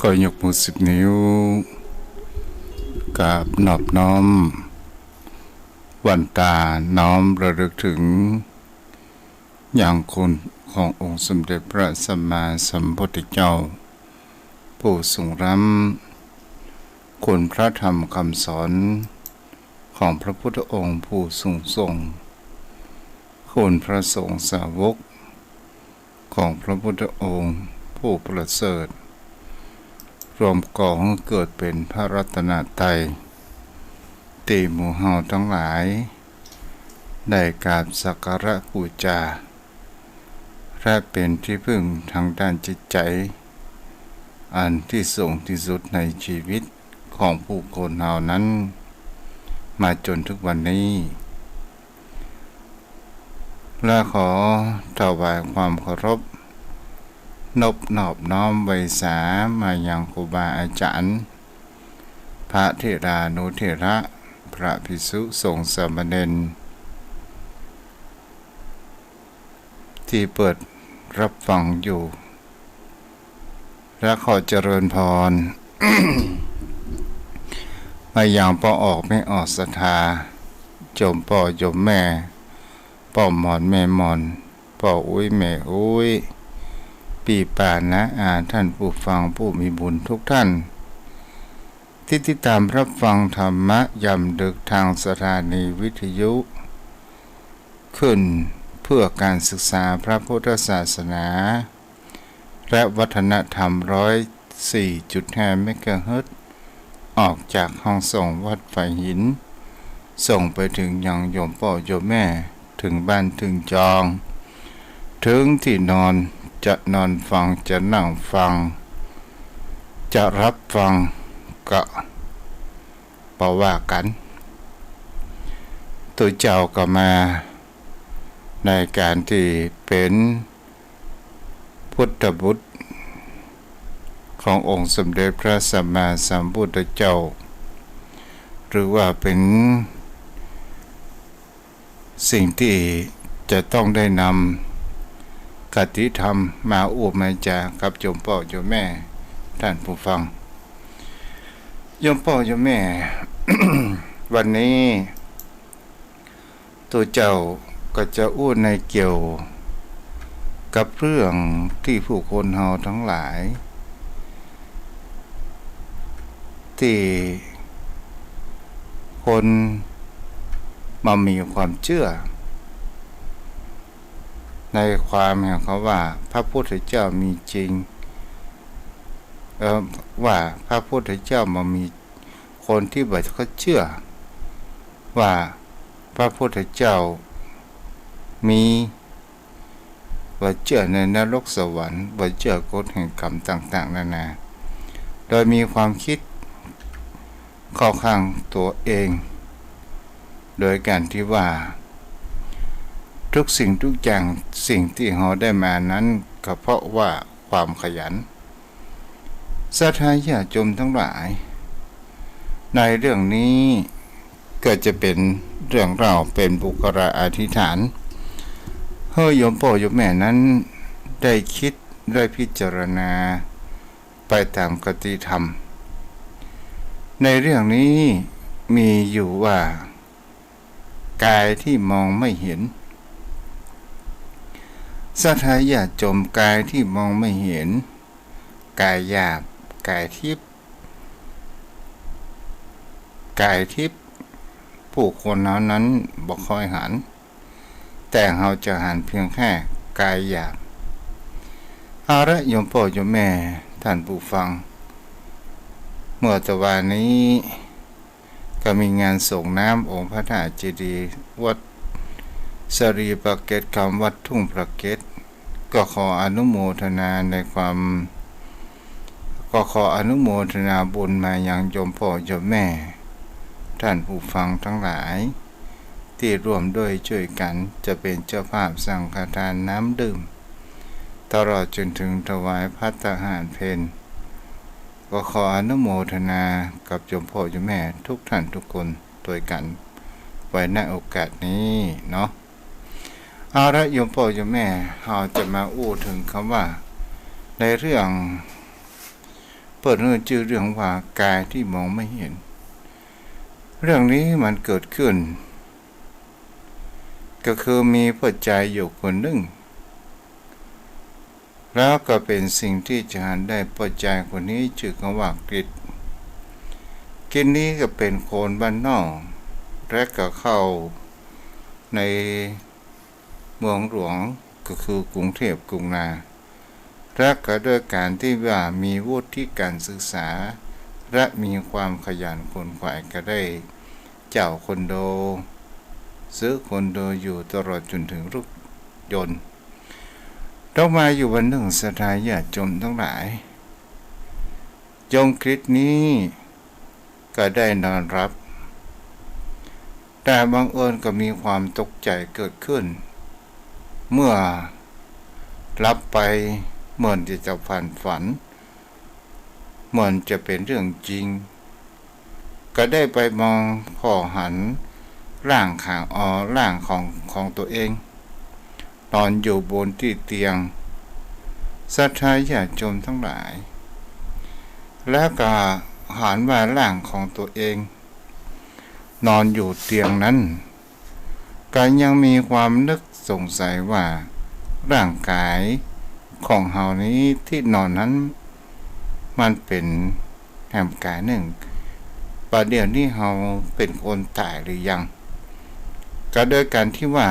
ก็ยกมือ10 นิ้วกราบนอบน้อมวันตาน้อมระลึกถึงอย่างคุณขององค์สมเด็จพระสัมมาสัมพุทธเจ้าผู้ทรงรำคุณพระธรรมคำสอนของพระพุทธองค์ผู้ทรงคุณพระสงฆ์สาวกของพระพุทธองค์ผู้ประเสริฐรวมก่อให้เกิดเป็นพระรัตนตรัยที่หมู่เฮาทั้งหลายได้กราบสักการะบูชาและเป็นที่พึ่งทางด้านจิตใจอันที่สูงที่สุดในชีวิตของผู้คนเหล่านั้นมาจนทุกวันนี้และขอถวายความเคารพนอบน้อมไวสามายังครูบาอาจารย์พระเถรานุเถระพระภิกษุสงฆ์สามเณรที่เปิดรับฟังอยู่และขอเจริญพร มายังพ่อออกไม่ออกศรัทธาโยมพ่อโยมแม่พ่อหมอนแม่หมอนพ่ออุ้ยแม่อุ้ยปีป่านะท่านผู้ฟังผู้มีบุญทุกท่านที่ติดตามรับฟังธรรมะยามดึกทางสถานีวิทยุขึ้นเพื่อการศึกษาพระพุทธศาสนาและวัฒนธรรม104.5 เมกะเฮิรตซ์ออกจากห้องส่งวัดไฟหินส่งไปถึงยังโยมพ่อโยมแม่ถึงบ้านถึงจองถึงที่นอนจะนอนฟังจะนั่งฟังจะรับฟังก็บ่ว่ากันตัวเจ้าก็มาในการที่เป็นพุทธบุตรขององค์สมเด็จพระสัมมาสัมพุทธเจ้าหรือว่าเป็นสิ่งที่จะต้องได้นำคติธรรมมาอวดมาจากับโยมพ่อโยมแม่ท่านผู้ฟังโยมพ่อโยมแม่ วันนี้ตัวเจ้าก็จะอู้ในเกี่ยวกับเรื่องที่ผู้คนเฮาทั้งหลายที่คนมามีความเชื่อในความแห่งเขาว่าพระพุทธเจ้ามีจริงว่าพระพุทธเจ้ามามีคนที่แบบเขาเชื่อว่าพระพุทธเจ้ามีว่าเชื่อในนรกสวรรค์ว่าเชื่อกฎแห่งกรรมต่างๆนานาโดยมีความคิดเข้าข้างตัวเองโดยการที่ว่าทุกสิ่งทุกอย่างสิ่งที่เราได้มานั้นก็เพราะว่าความขยันศรัทธาญาติโยมทั้งหลายในเรื่องนี้ก็จะเป็นเรื่องราวเป็นบุคลาอธิษฐานให้โยมพ่อโยมแม่นั้นได้คิดได้พิจารณาไปตามคติธรรมในเรื่องนี้มีอยู่ว่ากายที่มองไม่เห็นศรัทธาญาติโยมกายที่มองไม่เห็นกายหยาบกายทิพย์ผู้คนนั้นบ่ค่อยหันแต่เราจะหันเพียงแค่กายหยาบเอาละโยมพ่อโยมแม่ท่านผู้ฟังเมื่อตะวันนี้ก็มีงานส่งน้ำองค์พระธาตุเจดีย์วัดสรีปะเกตคำวัดทุ่งประเกตก็ขออนุโมทนาบุญมายังโยมพ่อโยมแม่ท่านผู้ฟังทั้งหลายที่ร่วมด้วยช่วยกันจะเป็นเจ้าภาพสังฆทานน้ำดื่มตลอดจนถึงถวายภัตตาหารเพลก็ขออนุโมทนากับโยมพ่อโยมแม่ทุกท่านทุกคนด้วยกันไว้ในโอกาสนี้เนาะเอาละโยมพ่อโยมแม่เราจะมาอู้ถึงคำว่าในเรื่องพ ปิดชื่อเรื่องว่ากายที่มองไม่เห็นเรื่องนี้มันเกิดขึ้นก็คือมีปัจจัยอยู่คนหนึ่งแล้วก็เป็นสิ่งที่จะหันได้ปัจจัยคนนี้ชื่อคำว่ากฤษกินนี้ก็เป็นโคนบ้านนอกและก็เข้าในเมืองหลวงก็คือกรุงเทพกรุงนาและก็ด้วยการที่ว่ามีวุฒิการศึกษาและมีความขยันขวนขวายก็ได้เจ้าคอนโดซื้อคอนโดอยู่ตลอดจนถึงรถยนต์ต้องมาอยู่วันหนึ่งศรัทธาญาติโยมทั้งหลายโยมคริสต์นี้ก็ได้นอนรับแต่บังเอิญก็มีความตกใจเกิดขึ้นเมื่อรับไปเหมือนจะฝันเหมือนจะเป็นเรื่องจริงก็ได้ไปมองพอหันร่างร่างของตัวเองนอนอยู่บนที่เตียงศรัทธาญาติโยมทั้งหลายแล้วก็หันว่าร่างของตัวเองนอนอยู่เตียงนั้นก็ยังมีความนึกสงสัยว่าร่างกายของเฮานี้ที่นอนนั้นมันเป็นแห่งกายหนึ่งประเดี๋ยวนี้เฮาเป็นคนตายหรือยังก็โดยการที่ว่า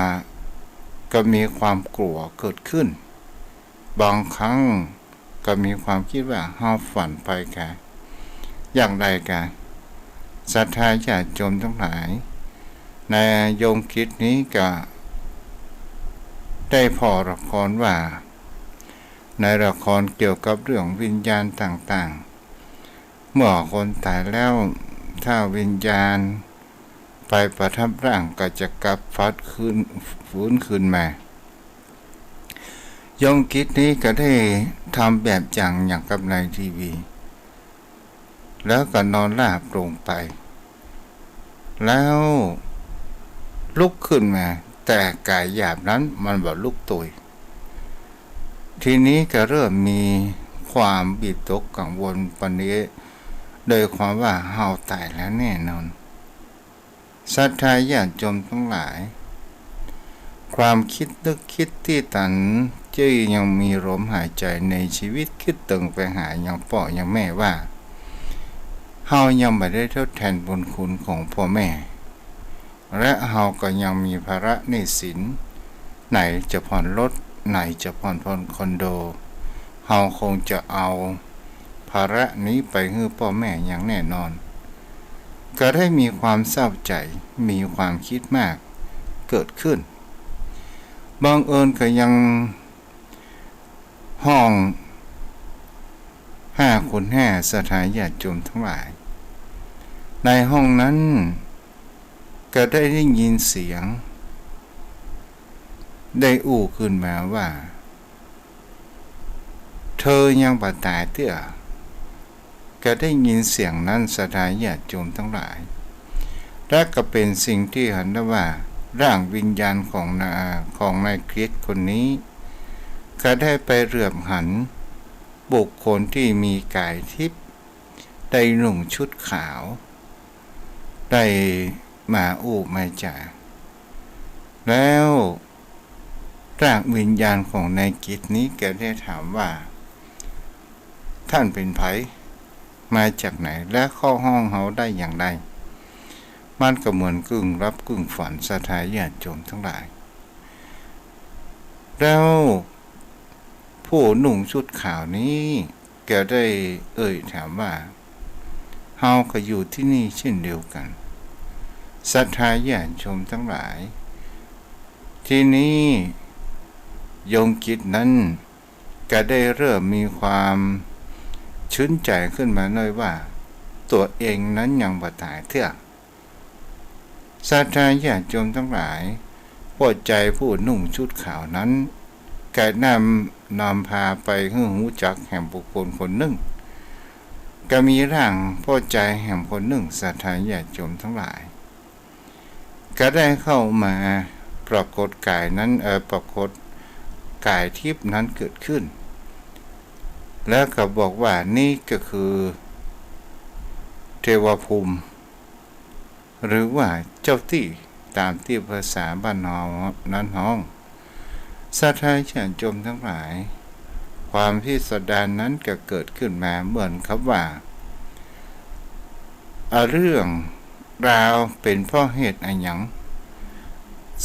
ก็มีความกลัวเกิดขึ้นบางครั้งก็มีความคิดว่าเฮาฝันไปกะอย่างไรกะศรัทธาญาติโยมทั้งหลายในโยมคิดนี้ก็ได้พอละครว่าในละครเกี่ยวกับเรื่องวิญญาณต่างๆเมื่อคนตายแล้วถ้าวิญญาณไปประทับร่างก็จะกลับฟื้นคืนมาโยมคิดนี้ก็ได้ทำแบบอย่างกับในทีวีแล้วก็นอนราบลงไปแล้วลุกขึ้นมาแต่กายหยาบนั้นมันบ่ลุกตัวทีนี้ก็เริ่มมีความบิดตกกังวลปานนี้โดยความว่าเฮาตายแล้วแน่นอนศรัทธาญาติโยมทั้งหลายความคิดนึกคิดที่ตันจี้ยังมีลมหายใจในชีวิตคิดตึงไปหายังพ่อยังแม่ว่าเฮายังไม่ได้ทดแทนบุญคุณของพ่อแม่และเฮาก็ยังมีภาระหนี้สินไหนจะผ่อนรถไหนจะผ่อนคอนโดเฮาคงจะเอาภาระนี้ไปให้พ่อแม่อย่างแน่นอนก็ได้มีความเศร้าใจมีความคิดมากเกิดขึ้นบังเอิญก็ยังห้อง5x5ศรัทธาญาติโยมทั้งหลายในห้องนั้นก็ได้ยินเสียงได้อู้ขึ้นมาว่าเธอยังบ่ตายเตื้อก็ได้ยินเสียงนั้นศรัทธาญาติโยมทั้งหลายและก็เป็นสิ่งที่เห็นได้ว่าร่างวิญญาณของนายคริสต์คนนี้ก็ได้ไปเหลือบหันบุคคลที่มีกายทิพย์ได้นุ่งชุดขาวได้มาอู้มาจ่าแล้วร่างวิญญาณของนายคริสต์นี้ก็ได้ถามว่าท่านเป็นไผมาจากไหนและเข้าห้องเฮาได้อย่างไรมันก็เหมือนกึ่งรับกึ่งฝันศรัทธาญาติโยมทั้งหลายแล้วผู้นุ่งชุดขาวนี้แกได้ถามว่าเฮาก็อยู่ที่นี่เช่นเดียวกันศรัทธาญาติโยมทั้งหลายที่นี้โยมกิจนั้นก็ได้เริ่มมีความชื่นใจขึ้นมาหน่อยว่าตัวเองนั้นยังบ่ตายเถื่อศรัทธาญาติโยมทั้งหลายพอใจผู้นุ่งชุดขาวนั้นก็นำพาไปให้รู้จักแห่งบุคคลคนหนึ่งก็มีร่างพอใจแห่งคนหนึ่งศรัทธาญาติโยมทั้งหลายก็ได้เข้ามาปรากฏกายนั้นปรากฏกายทิพย์นั้นเกิดขึ้น แล้วก็บอกว่านี่ก็คือเทวภูมิหรือว่าเจ้าที่ตามที่ภาษาบ้านเรานั้นห้องสัทธาญาติโยมทั้งหลายความพิสดารนั้นก็เกิดขึ้นมาเหมือนครับว่าเรื่องราวเป็นเพราะเหตุอะไรหยัง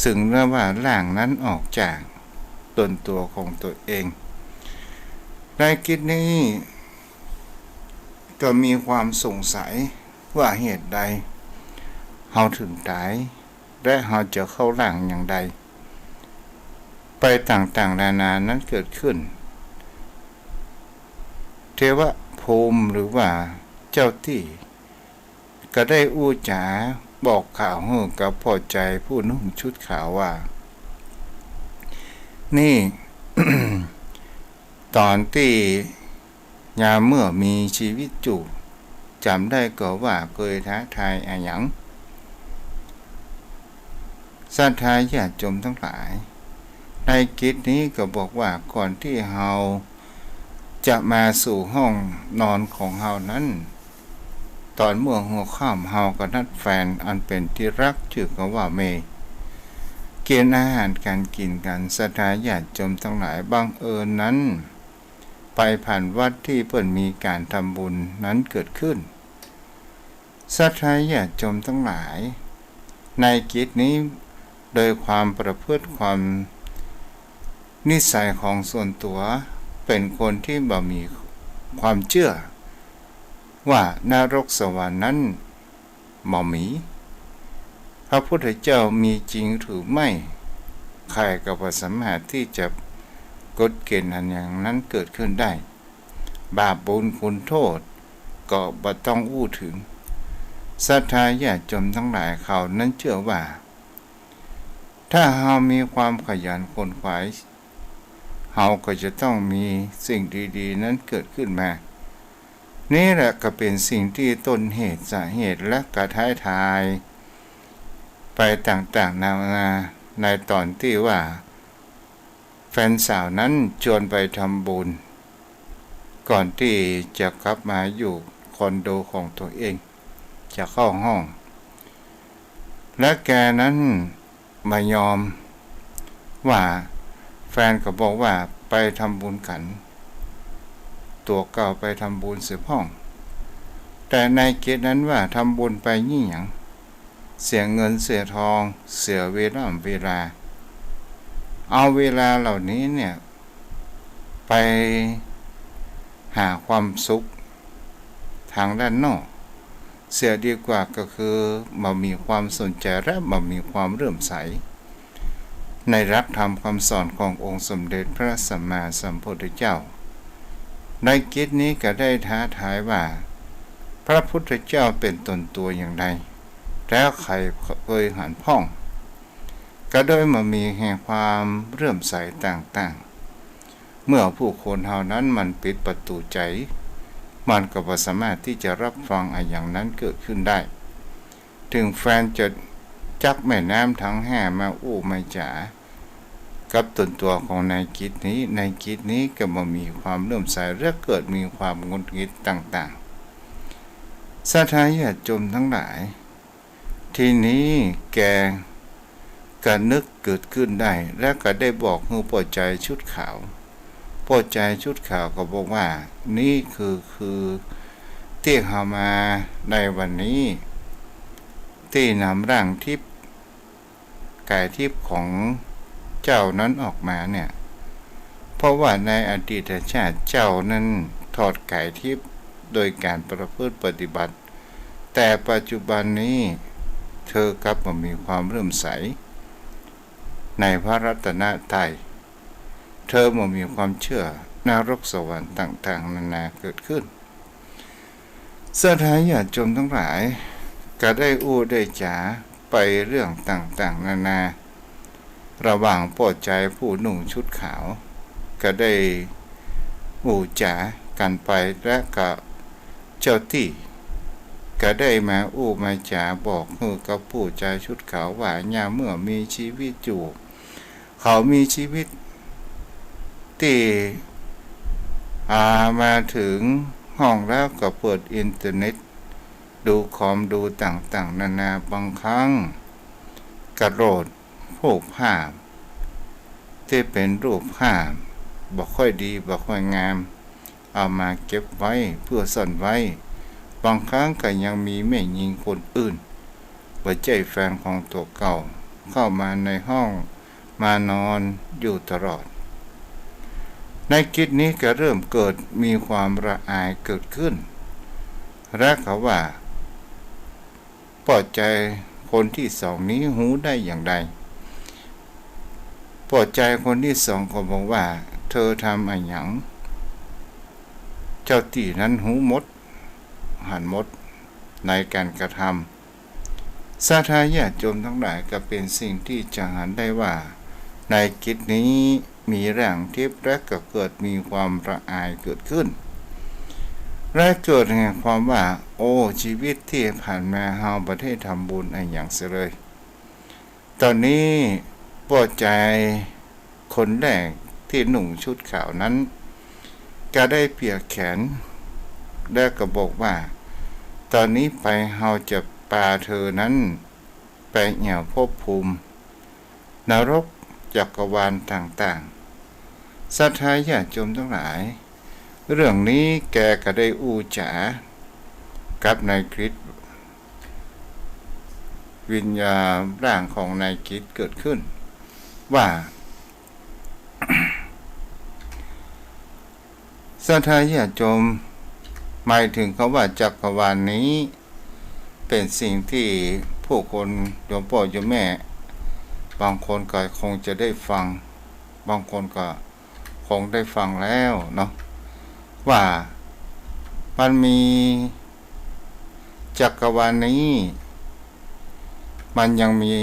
ซึ่งเรื่องว่าร่างนั้นออกจากตนตัวของตัวเองในกิจนี้ก็มีความสงสัยว่าเหตุใดเราถึงตายและเราจะเข้าร่างอย่างใดไปต่างๆนานานั้นเกิดขึ้นเทวภูมิหรือว่าเจ้าที่ก็ได้อู้จ๋าบอกข่าวให้กับพ่อใจผู้นุ่งชุดขาวว่านี่ ตอนที่ยามเมื่อมีชีวิตอยู่จำได้ก็ว่าเคยท้าทายอะไรหยังศรัทธาญาติโยมทั้งหลายในกิจนี้ก็บอกว่าก่อนที่เฮาจะมาสู่ห้องนอนของเฮานั้นตอนเมื่อหัวค่ำเฮาก็นัดแฟนอันเป็นที่รักชื่อก็ว่าเมเกินอาหารการกินกันศรัทธาญาติโยมทั้งหลายบังเอิญนั้นไปผ่านวัดที่เพิ่นมีการทำบุญนั้นเกิดขึ้นศรัทธาญาติโยมทั้งหลายในกิจนี้โดยความประพฤติความนิสัยของส่วนตัวเป็นคนที่บ่มีความเชื่อว่านรกสวรรค์นั้นบ่มีพระพุทธเจ้ามีจริงหรือไม่ใครก็บ่สามารถที่จะกฎเกณฑ์อันอย่างนั้นเกิดขึ้นได้บาปบุญคุณโทษก็บ่ต้องอู้ถึงศรัทธาญาติโยมทั้งหลายเขานั้นเชื่อว่าถ้าเรามีความขยันขวนขวายเราก็จะต้องมีสิ่งดีๆนั้นเกิดขึ้นมานี่แหละก็เป็นสิ่งที่ต้นเหตุสาเหตุและกระท้ายทายไปต่างๆนานาในตอนที่ว่าแฟนสาวนั้นชวนไปทำบุญก่อนที่จะกลับมาอยู่คอนโดของตัวเองจะเข้าห้องและแกนั้นไม่ยอมว่าแฟนก็บอกว่าไปทำบุญกันตัวเก่าไปทำบุญเสียห้องแต่ในเกตนั้นว่าทำบุญไปนี่หยังเสียเงินเสียทองเสียเวลาเอาเวลาเหล่านี้เนี่ยไปหาความสุขทางด้านนอกเสียดีกว่าก็คือมามีความสนใจและมามีความเริ่มใสในรักธรรมคำสอนขององค์สมเด็จพระสัมมาสัมพุทธเจ้าในกิจนี้ก็ได้ท้าทายว่าพระพุทธเจ้าเป็นตนตัวอย่างไรแล้วใครเคยหันพ้องก็โดยมามีแห่งความเริ่มใสต่างๆเมื่อผู้คนเหล่านั้นมันปิดประตูใจมันก็บ่สามารถที่จะรับฟังอย่างนั้นเกิดขึ้นได้ถึงแฟนจะจักแม่น้ำทั้งห้ามาอู้มาจ๋ากับตนตัวของนายกิจนี้ก็บ่มีความเริ่มใสและเกิดมีความงุนงิดต่างๆศรัทธาญาติโยมทั้งหลายทีนี้แกก็นึกเกิดขึ้นได้และก็ได้บอกให้พ่อใจชุดขาวพ่อใจชุดขาวก็บอกว่านี่คือที่เฮามาในวันนี้ที่นำร่างทิพย์กายทิพย์ของเจ้านั้นออกมาเนี่ยเพราะว่าในอดีตชาติเจ้านั้นทอดกายทิพย์โดยการประพฤติปฏิบัติแต่ปัจจุบันนี้เธอกลับมามีความเริ่มใสในพระรัตนตรัยเธอมามีความเชื่อนรกสวรรค์ต่างๆนานาเกิดขึ้นศรัทธาญาติโยมทั้งหลายก็ได้อู้ได้จ๋าไปเรื่องต่างๆนานาระหว่างพ่อใจผู้นุ่งชุดขาวก็ได้อู้จ๋ากันไปและก็เจ้าที่ก็ได้มาอู้มาจ๋าบอกกับผู้ใจชุดขาวว่าย่าเมื่อมีชีวิตอยู่เขามีชีวิตที่ มาถึงห้องแล้วก็เปิดอินเทอร์เน็ตดูคอมดูต่างๆนานาบางครั้งกระโดดรูปภาพที่เป็นรูปภาพบ่ค่อยดีบ่ค่อยงามเอามาเก็บไว้เพื่อซ่อนไว้บางครั้งก็ยังมีแม่หญิงคนอื่นบ่ใช่แฟนของตัวเก่าเข้ามาในห้องมานอนอยู่ตลอดในกิจนี้ก็เริ่มเกิดมีความระอายเกิดขึ้นและเขาว่าปลอดใจคนที่สองนี้หูได้อย่างไรปลอดใจคนที่สองก็บอกว่าเธอทำอะไรหยังเจ้าตีนั้นหูมดหันมดในการกระทำสาธายาติโยมทั้งหลายก็เป็นสิ่งที่จะหันได้ว่าในกิจนี้มีแรงทิพย์และก็เกิดมีความระอายเกิดขึ้นและเกิดแห่งความว่าโอ้ชีวิตที่ผ่านมาเฮาประเทศทำบุญอะไรอย่างเสียเลยตอนนี้ปลอดใจคนแรกที่หนุ่มชุดขาวนั้นก็ได้เปียกแขนและก็บอกว่าตอนนี้ไปเฮาจะพาเธอนั้นไปเหยี่ยวภพภูมินรกจักรวาลต่างๆศรัทธาญาติโยมทั้งหลายเรื่องนี้แกก็ได้อู้จ๋ากับนายคริสวิญญาณร่างของนายคริสเกิดขึ้นว่า ศรัทธาญาติโยมหมายถึงเขาว่าจักรวาลนี้เป็นสิ่งที่ผู้คนโยมพ่อโยมแม่บางคนก็คงจะได้ฟังบางคนก็คงได้ฟังแล้วเนาะว่ามันมีจักรวาลนี้มันยังมี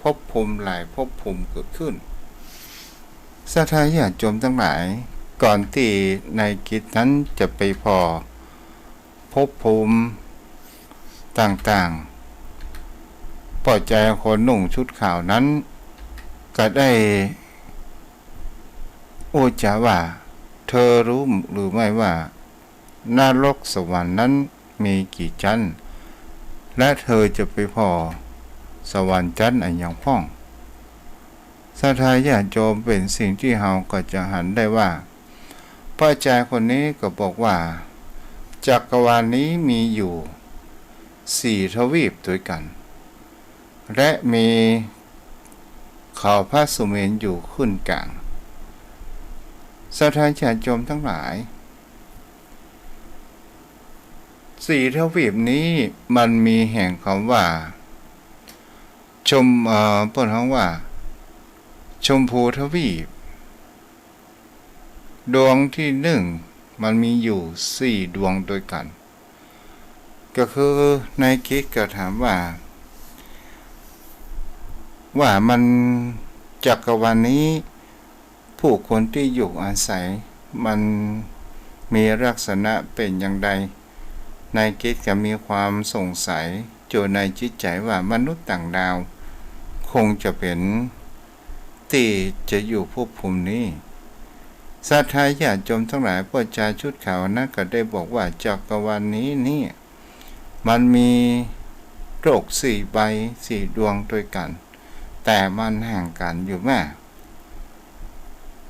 ภพภูมิหลายภพภูมิเกิดขึ้นศรัทธาญาติโยมทั้งหลายก่อนที่ในกิจนั้นจะไปพอภพภูมิต่างๆปล่อยใจคนนุ่งชุดขาวนั้นก็ได้โอจาว่าเธอรู้หรือไม่ว่านรกสวรรค์นั้นมีกี่ชั้นและเธอจะไปพอสวรรค์ชั้นอันอย่างพ้องศรัทธาญาติโยมเป็นสิ่งที่เฮาก็จะหันได้ว่าพระอาจารย์คนนี้ก็บอกว่าจักรวาลนี้มีอยู่4 ทวีปด้วยกันและมีเขาพระสุเมรุอยู่ขึ้นกลางศรัทธาญาติโยมทั้งหลาย4 ทวีปนี้มันมีแห่งคำว่าเปิดคำว่าชมพูทวีปดวงที่1มันมีอยู่4 ดวงด้วยกันก็คือในคิดก็ถามว่ามันจักรวาลนี้ผู้คนที่อยู่อาศัยมันมีลักษณะเป็นอย่างใดในคิดก็มีความสงสัยอยู่ในจิตใจว่ามนุษย์ต่างดาวคงจะเป็นที่จะอยู่ภพภูมินี้ศรัทธาญาติโยมทั้งหลายพระอาจารย์ชุดขาวนั้นก็ได้บอกว่าจักรวาลนี้นี่มันมีโลก4 ใบ4 ดวงด้วยกันแต่มันห่างกันอยู่มาก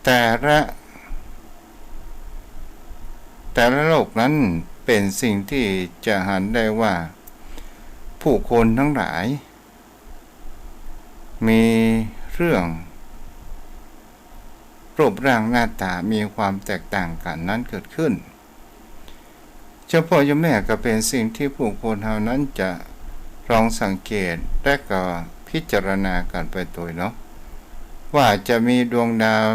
แต่ละโลกนั้นเป็นสิ่งที่จะหันได้ว่าผู้คนทั้งหลายมีเรื่องรูปร่างหน้าตามีความแตกต่างกันนั้นเกิดขึ้นเจ้าพ่อเจ้าแม่ก็เป็นสิ่งที่ผู้คนเท่านั้นจะลองสังเกตและก็พิจารณากันไปโดยเนาะว่าจะมีดวงดาว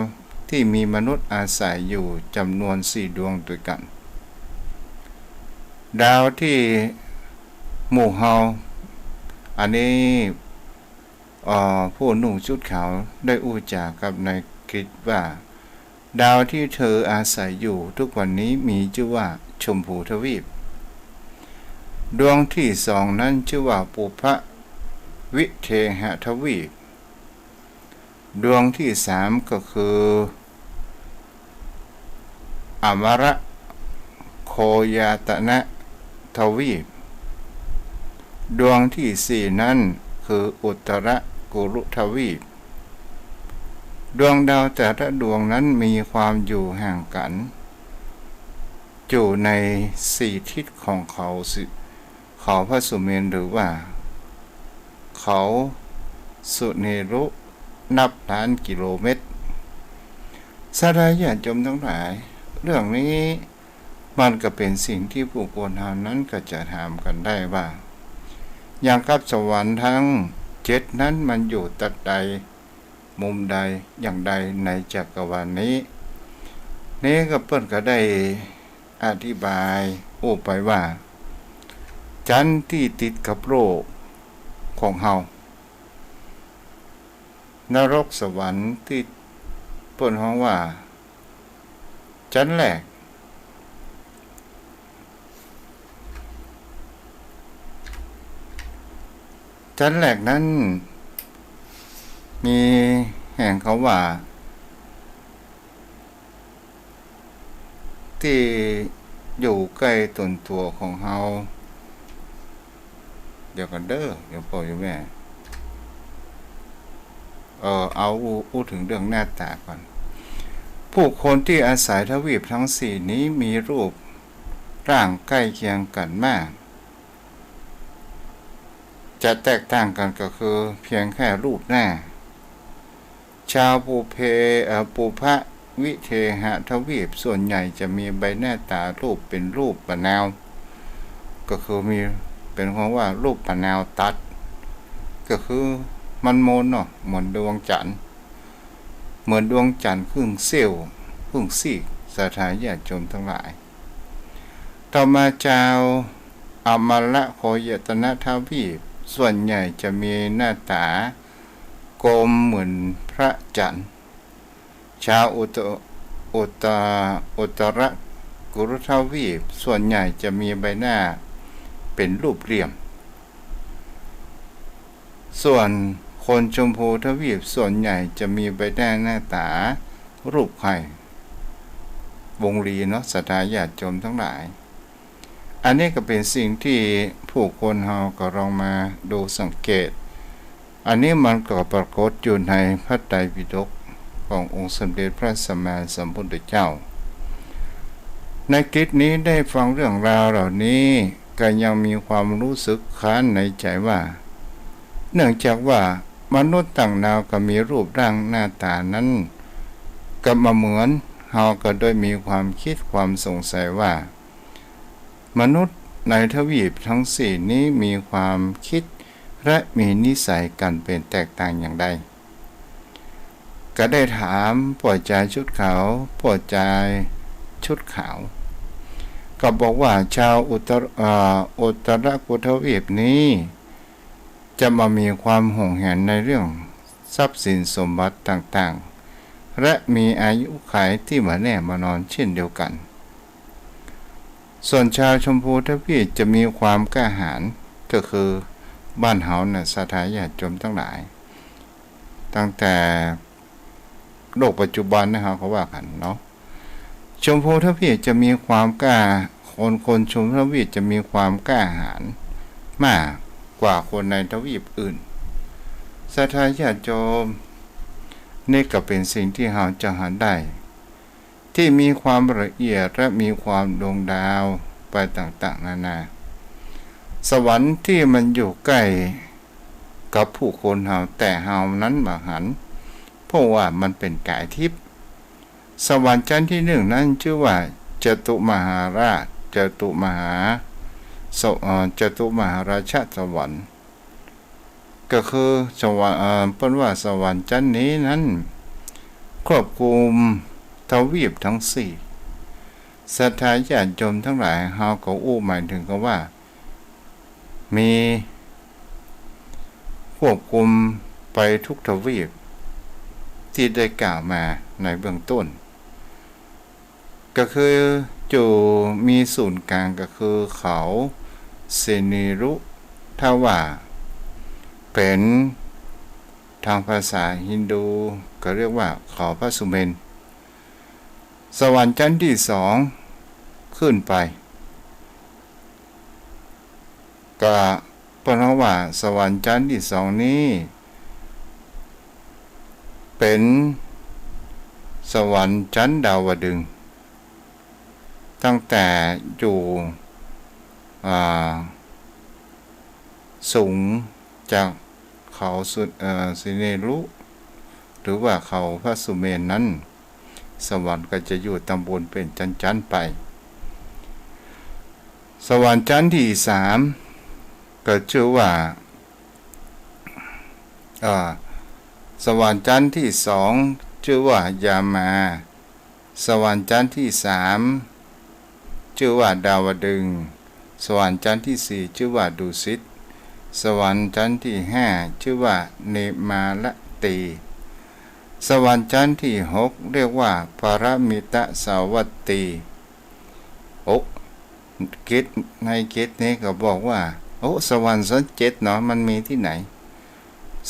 ที่มีมนุษย์อาศัยอยู่จำนวน4 ดวงด้วยกันดาวที่หมู่เฮาอันนี้ผู้นุ่งชุดขาวได้อู้จากับนายคริสว่าดาวที่เธออาศัยอยู่ทุกวันนี้มีชื่อว่าชมพูทวีปดวงที่2นั้นชื่อว่าปุพวิเทหทวีปดวงที่3ก็คือ อมระโคยาตนะทวีปดวงที่สี่นั้นคืออุตรกุรุทวีปดวงดาวแต่ละดวงนั้นมีความอยู่ห่างกันอยู่ในสี่ทิศของเขาพระสุเมรุหรือว่าเขาสุเนรุนับล้านกิโลเมตรสาธารณชนทั้งหลายเรื่องนี้มันก็เป็นสิ่งที่ผู้คนเฮานั้นก็จะถามกันได้ว่าอย่างกับสวรรค์ทั้ง7นั้นมันอยู่ตัดใดมุมใดอย่างใดในจักรวาลนี้ก็เพิ่นก็ได้อธิบายไปว่าจันทร์ที่ติดกับโลกของเฮานรกสวรรค์ที่เพิ่นฮ้องว่าจันทร์แรกนั้นมีแห่งเขาว่าที่อยู่ใกล้ต้นตัวของเฮาเดี๋ยวกันเด้อเดี๋ยวพ่ออยู่แม่เอาพูดถึงเรื่องหน้าตาก่อนผู้คนที่อาศัยทวีปทั้งสี่นี้มีรูปร่างใกล้เคียงกันมากจะแตกต่างกันก็คือเพียงแค่รูปหน้าชาวปูพะวิเทหทวีปส่วนใหญ่จะมีใบหน้าตารูปเป็นรูปปะนาวก็คือมีเป็นคำว่ารูปปะนาวตัดก็คือมันโมนเนาะเหมือนดวงจันทร์ครึ่งเสี้ยวครึ่งซีกสาธารณญาติโยมทั้งหลายต่อมาชาวอมระโคยตนะทวีปส่วนใหญ่จะมีหน้าตากลมเหมือนพระจันทร์ชาวอุตรกุรุทวีปส่วนใหญ่จะมีใบหน้าเป็นรูปเหลี่ยมส่วนคนชมพูทวีปส่วนใหญ่จะมีใบหน้าตารูปไข่วงรีเนาะศรัทธาญาติโยมทั้งหลายอันนี้ก็เป็นสิ่งที่ผู้คนเฮาก็ลองมาดูสังเกตอันนี้มันก็ปรากฏอยู่ในพระไตรปิฎกขององค์สมเด็จพระสัมมาสัมพุทธเจ้าในคลิปนี้ได้ฟังเรื่องราวเหล่านี้ก็ยังมีความรู้สึกค้านในใจว่าเนื่องจากว่ามนุษย์ต่างดาวก็มีรูปร่างหน้าตานั้นก็มาเหมือนเฮาก็โดยมีความคิดความสงสัยว่ามนุษย์ในทวีปทั้งสี่นี้มีความคิดและมีนิสัยกันเป็นแตกต่างอย่างใดก็ได้ถามปวดใจชุดขาวปวดใจชุดขาวก็บอกว่าชาวอุตรกุทวีปนี้จะมามีความห่วงแหนในเรื่องทรัพย์สินสมบัติต่างๆและมีอายุขัยที่มาแน่มานอนเช่นเดียวกันส่วนชาวชมพูทวีปจะมีความกล้าหาญก็คือบ้านเฮาน่ะศรัทธาญาติโยมทั้งหลายตั้งแต่โลกปัจจุบันนะครับเขาว่ากันเนาะชมพูทวีปจะมีความกล้าคนชมพูทวีปจะมีความกล้าหาญมากกว่าคนในทวีปอื่นศรัทธาญาติโยมนี่ก็เป็นสิ่งที่เราจะหาได้ที่มีความละเอียดและมีความดวงดาวไปต่างๆนานาสวรรค์ที่มันอยู่ใกล้กับผู้คนเฮาแต่เฮานั้นมาหันเพราะว่ามันเป็นกายทิพย์สวรรค์ชั้นที่1นั้นชื่อว่าจตุมหาราชจตุมหาราชสวรรค์ก็คือสวรรค์เปิ้นว่าสวรรค์ชั้นนี้นั้นครอบคลุมทวีปทั้ง4ศรัทธาญาติโยมทั้งหลายเฮาก็หมายถึงกันว่ามีควบคุมไปทุกทวีปที่ได้กล่าวมาในเบื้องต้นก็คือมีศูนย์กลางก็คือเขาเซนิรุถ้าว่าเป็นทางภาษาฮินดูก็เรียกว่าเขาพระสุเมรุ สวรรค์ชั้นที่สองขึ้นไปก็เพราะว่าสวรรค์ชั้นที่สองนี้เป็นสวรรค์ชั้นดาวดึงส์ตั้งแต่อยู่สูงจากเขาสิเนรุหรือว่าเขาพระสุเมนนั้นสวรรค์ก็จะอยู่ตำบลเป็นชั้นๆไปสวรรค์ชั้นที่สามก็ชื่อว่าสวรรค์ชั้นที่สองชื่อว่ายามาสวรรค์ชั้นที่สามชื่อว่าดาวดึงส์สวรรค์ชั้นที่สี่ชื่อว่าดุสิตสวรรค์ชั้นที่ห้าชื่อว่าเนมาลตีสวรรค์ชั้นที่หกเรียกว่าปรมิตสาวัตตีกิจในกิจนี้ก็บอกว่าสวรรค์ชั้นเจ็ดเนาะมันมีที่ไหน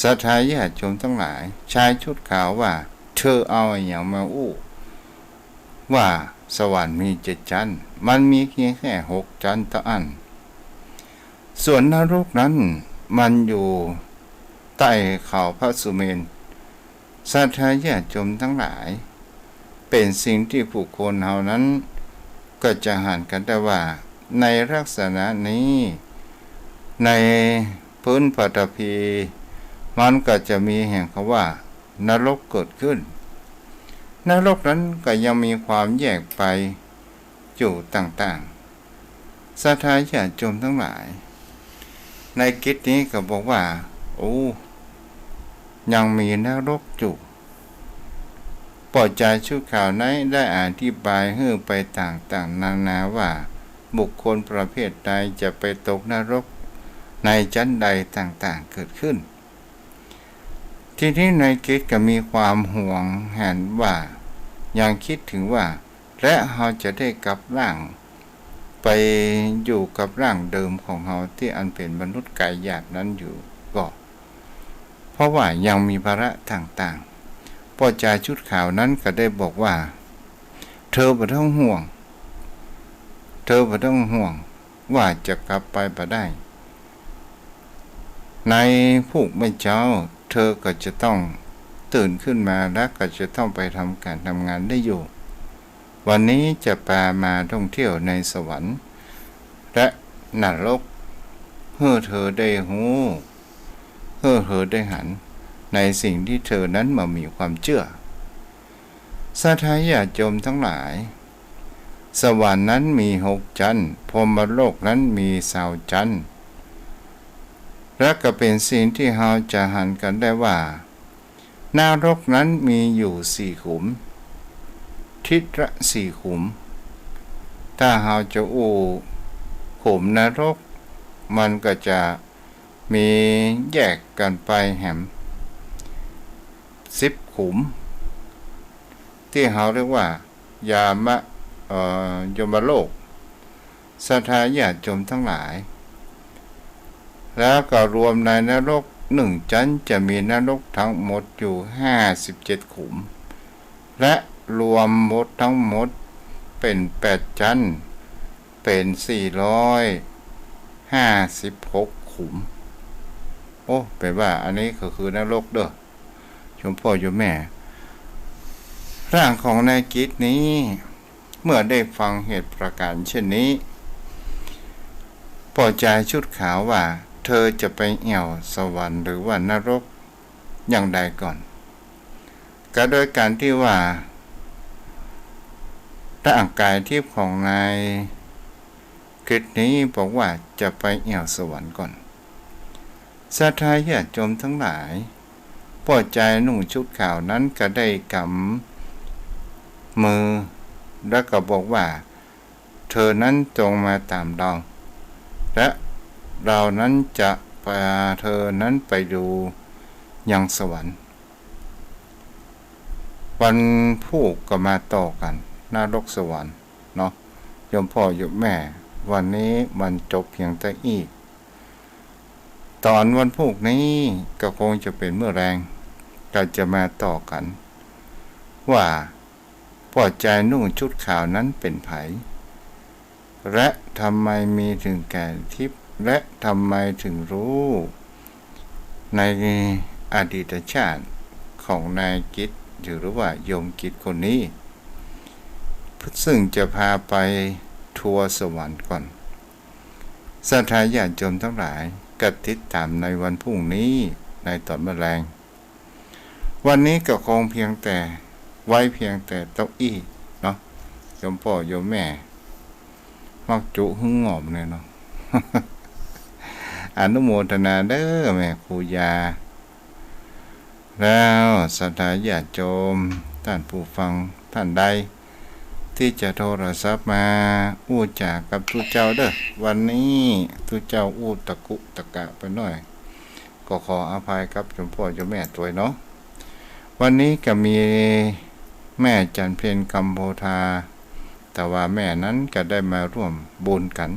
ศรัทธาญาติโยมทั้งหลายชายชุดขาวว่าเธอเอาอย่างมาว่าสวรรค์มี7 ชั้นมันมีเพียงแค่6 ชั้นเท่านั้นส่วนนรกนั้นมันอยู่ใต้เขาพระสุเมนศรัทธาญาติโยมทั้งหลายเป็นสิ่งที่ผู้คนเฮานั้นก็จะหันกันได้ว่าในลักษณะนี้ในพื้นปฐพีมันก็จะมีแห่งคำว่านรกเกิดขึ้นนรกนั้นก็ยังมีความแยกไปอยู่ต่างๆศรัทธาญาติโยมทั้งหลายในกิจนี้ก็บอกว่ายังมีนรกอยู่ปอใจชุดข่าวนั้นได้อธิบายให้ไปต่างๆนานาว่าบุคคลประเภทใดจะไปตกนรกในชั้นใดต่างๆเกิดขึ้นทีนี้ในกิจก็มีความห่วงแหนว่ายังคิดถึงว่าและเราจะได้กลับร่างไปอยู่กับร่างเดิมของเราที่อันเป็นมนุษย์กายหยาบนั้นอยู่ก็เพราะว่ายังมีภาระต่างๆพ่อจ่าชุดขาวนั้นก็ได้บอกว่าเธอไม่ต้องห่วงว่าจะกลับไปบ่ได้ในผู้ไม่เจ้าเธอก็จะต้องตื่นขึ้นมาและก็จะต้องไปทำการทำงานได้อยู่วันนี้จะพามาท่องเที่ยวในสวรรค์และนรกเพื่อเธอได้หูเพื่อเธอได้หันในสิ่งที่เธอนั้นมามีความเชื่อศรัทธาญาติโยมทั้งหลายสวรรค์นั้นมี6 ชั้นพรหมโลกนั้นมี20 ชั้นและก็เป็นสิ่งที่เราจะหันกันได้ว่านรกนั้นมีอยู่4 ขุมทิศละ4 ขุมถ้าเราจะขุมนรกมันก็จะมีแยกกันไปแหม10 ขุมที่เราเรียกว่ายมโลกศรัทธาญาติโยมทั้งหลายแล้วก็รวมในนรก1 ชั้นจะมีนรกทั้งหมดอยู่57 ขุมและรวมหมดทั้งหมดเป็น8 ชั้นเป็น456 ขุมแปลว่าอันนี้ก็คือนรกเด้อชมพ่อโยมแม่ร่างของนายกิจนี้เมื่อได้ฟังเหตุประการเช่นนี้พอใจชุดขาวว่าเธอจะไปเอี่ยวสวรรค์หรือว่านรกอย่างใดก่อนก็โดยการที่ว่าร่างกายทิพย์ของนายกิจนี้บอกว่าจะไปเอี่ยวสวรรค์ก่อนศรัทธาญาติโยมทั้งหลายพอใจนุ่งชุดขาวนั้นก็ได้กำมือแล้วก็บอกว่าเธอนั้นจงมาตามเราและเรานั้นจะพาเธอนั้นไปดูยังสวรรค์วันผู้ก็มาต่อกันนรกสวรรค์เนาะโยมพ่อโยมแม่วันนี้มันจบเพียงแต่อีกตอนวันพุธนี้ก็คงจะเป็นเมื่อแรงก็จะมาต่อกันว่า พอใจนุ่งชุดขาวนั้นเป็นไผและทำไมมีถึงแก่ทิพย์และทำไมถึงรู้ในอดีตชาติของนายกิจหรือว่าโยมกิจคนนี้ซึ่งจะพาไปทัวร์สวรรค์ก่อนศรัทธาญาติโยมทั้งหลายก็ติดตามในวันพรุ่งนี้ในตอนแมลงวันนี้ก็คงเพียงแต่ไว้เพียงแต่เต้าอี้เนาะโยมพ่อโยมแม่มักจุหึงหงอมเลยเนาะ อนุโมทนาเด้อแม่ครูยาแล้วศรัทธาญาติโยมท่านผู้ฟังท่านใดที่จะโทรศัพท์มาอู้จากับทุเจ้าเด้อวันนี้ทุเจ้าอู้ตะกุตะกะไปหน่อยก็ขออภัยครับโยมพ่อโยมแม่ตัวเนาะวันนี้ก็มีแม่จันเพ็ญกัมโพธาแต่ว่าแม่นั้นก็ได้มาร่วมบุญกัน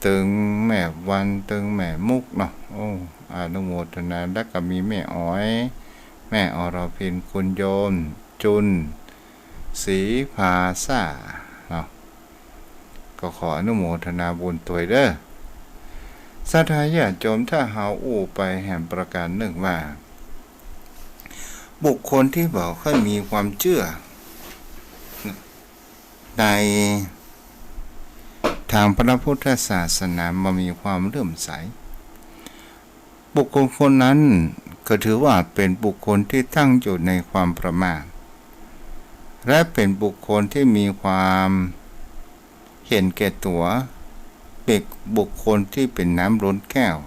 ตึงแม่วันตึงแม่มุกเนาะโอ้อนุโมทนาแล้วก็มีแม่อ้อยแม่อรพินคุณโยมจุนศรีภาษาเนาะก็ขออนุโมทนาบุญตัวเด้อศรัทธาญาติโยมถ้าเฮาอู้ไปแห่งประการหนึ่งว่าบุคคลที่บอกค่อยมีความเชื่อในทางพระพุทธศาสนามามีความเลื่อมใสบุคคลคนนั้นก็ถือว่าเป็นบุคคลที่ตั้งอยู่ในความประมาทและเป็นบุคคลที่มีความเห็นแก่ตัวเป็นบุคคลที่เป็นน้ำล้นแก้ว